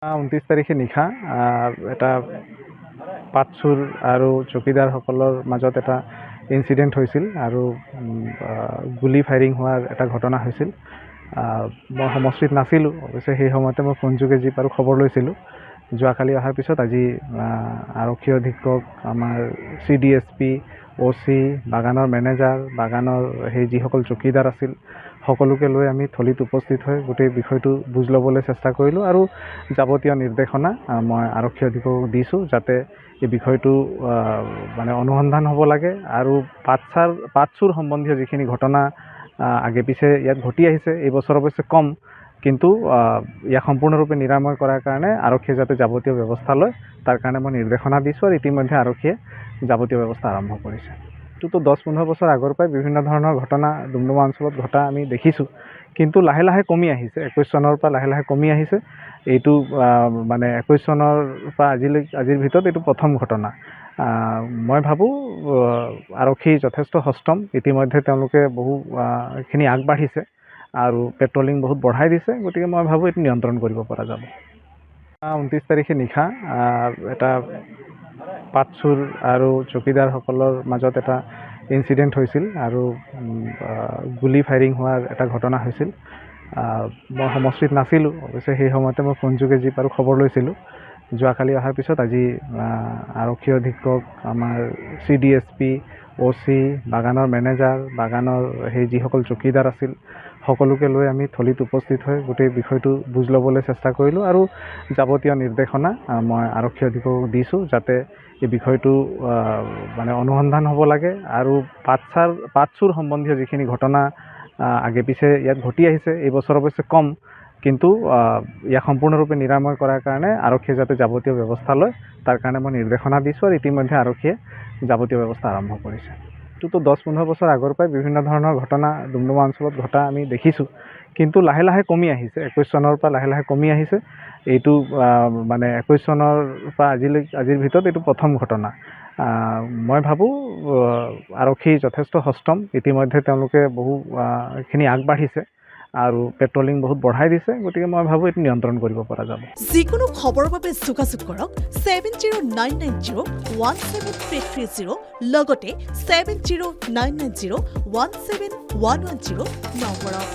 29 তাৰিখে নিশা এটা পাটচুৰ আৰু চকীদাৰসকলৰ মাজত এটা ইনচিডেণ্ট হৈছিল আৰু গুলি ফায়াৰিং হোৱাৰ এটা ঘটনা হৈছিল। মই সমষ্টিত নাছিলোঁ, অৱশ্যে সেই সময়তে মই ফোনযোগে যি পাৰোঁ খবৰ লৈছিলোঁ। যোৱাকালি অহাৰ পিছত আজি আৰক্ষী অধীক্ষক, আমাৰ CDSP, OC, বাগানৰ মেনেজাৰ, বাগানৰ সেই যিসকল চকীদাৰ আছিল, সকলোকে লৈ আমি থলীত উপস্থিত হৈ গোটেই বিষয়টো বুজ ল'বলৈ চেষ্টা কৰিলোঁ আৰু যাৱতীয় নিৰ্দেশনা মই আৰক্ষী অধীক্ষকক দিছোঁ, যাতে এই বিষয়টো মানে অনুসন্ধান হ'ব লাগে আৰু পাটচুৰ সম্বন্ধীয় যিখিনি ঘটনা আগে পিছে ইয়াত ঘটি আহিছে, এই বছৰ অৱশ্যে কম, কিন্তু ইয়াক সম্পূৰ্ণৰূপে নিৰাময় কৰাৰ কাৰণে আৰক্ষীয়ে যাতে যাৱতীয় ব্যৱস্থা লয়, তাৰ কাৰণে মই নিৰ্দেশনা দিছোঁ আৰু ইতিমধ্যে আৰক্ষীয়ে যাৱতীয় ব্যৱস্থা আৰম্ভ কৰিছে। এইটোতো 10-15 বছৰ আগৰ পৰাই বিভিন্ন ধৰণৰ ঘটনা ডুমডুমা অঞ্চলত ঘটা আমি দেখিছোঁ, কিন্তু লাহে লাহে কমি আহিছে। 21 চনৰ পৰা লাহে লাহে কমি আহিছে। এইটো মানে 21 চনৰ পৰা আজিৰ ভিতৰত এইটো প্ৰথম ঘটনা। মই ভাবোঁ আৰক্ষী যথেষ্ট সষ্টম, ইতিমধ্যে তেওঁলোকে বহুখিনি আগবাঢ়িছে আৰু পেট্ৰলিং বহুত বঢ়াই দিছে, গতিকে মই ভাবোঁ এইটো নিয়ন্ত্ৰণ কৰিব পৰা যাব। 29 তাৰিখে নিশা এটা পাটচুৰ আৰু চকীদাৰসকলৰ মাজত এটা ইনচিডেণ্ট হৈছিল আৰু গুলি ফায়াৰিং হোৱাৰ এটা ঘটনা হৈছিল। মই সমষ্টিত নাছিলোঁ, অৱশ্যে সেই সময়তে মই ফোনযোগে যি পাৰোঁ খবৰ লৈছিলোঁ। যোৱাকালি অহাৰ পিছত আজি আৰক্ষী অধীক্ষক, আমাৰ CDSP, OC, বাগানৰ মেনেজাৰ, বাগানৰ সেই যিসকল চকীদাৰ আছিল, সকলোকে লৈ আমি থলীত উপস্থিত হৈ গোটেই বিষয়টো বুজ ল'বলৈ চেষ্টা কৰিলোঁ আৰু যাৱতীয় নিৰ্দেশনা মই আৰক্ষী অধীক্ষকক দিছোঁ, যাতে এই বিষয়টো মানে অনুসন্ধান হ'ব লাগে আৰু পাটচুৰ সম্বন্ধীয় যিখিনি ঘটনা আগে পিছে ইয়াত ঘটি আহিছে, এই বছৰ অৱশ্যে কম, কিন্তু ইয়াক সম্পূৰ্ণৰূপে নিৰাময় কৰাৰ কাৰণে আৰক্ষীয়ে যাতে যাৱতীয় ব্যৱস্থা লয়, তাৰ কাৰণে মই নিৰ্দেশনা দিছোঁ আৰু ইতিমধ্যে আৰক্ষীয়ে যাৱতীয় ব্যৱস্থা আৰম্ভ কৰিছে। এইটোতো 10-15 বছৰ আগৰ পৰাই বিভিন্ন ধৰণৰ ঘটনা ডুমডুমা অঞ্চলত ঘটা আমি দেখিছোঁ, কিন্তু লাহে লাহে কমি আহিছে। 21 চনৰ পৰা লাহে লাহে কমি আহিছে। এইটো মানে 21 চনৰ পৰা আজিৰ ভিতৰত এইটো প্ৰথম ঘটনা। মই ভাবোঁ আৰক্ষী যথেষ্ট সষ্টম, ইতিমধ্যে তেওঁলোকে বহুখিনি আগবাঢ়িছে আৰু পেট্ৰলিং বহুত বঢ়াই দিছে, গতিকে মই ভাবোঁ এইটো নিয়ন্ত্ৰণ কৰিব পৰা যাব। যিকোনো খবৰৰ বাবে যোগাযোগ কৰক 7099017330 লগতে 7099017110 নম্বৰত।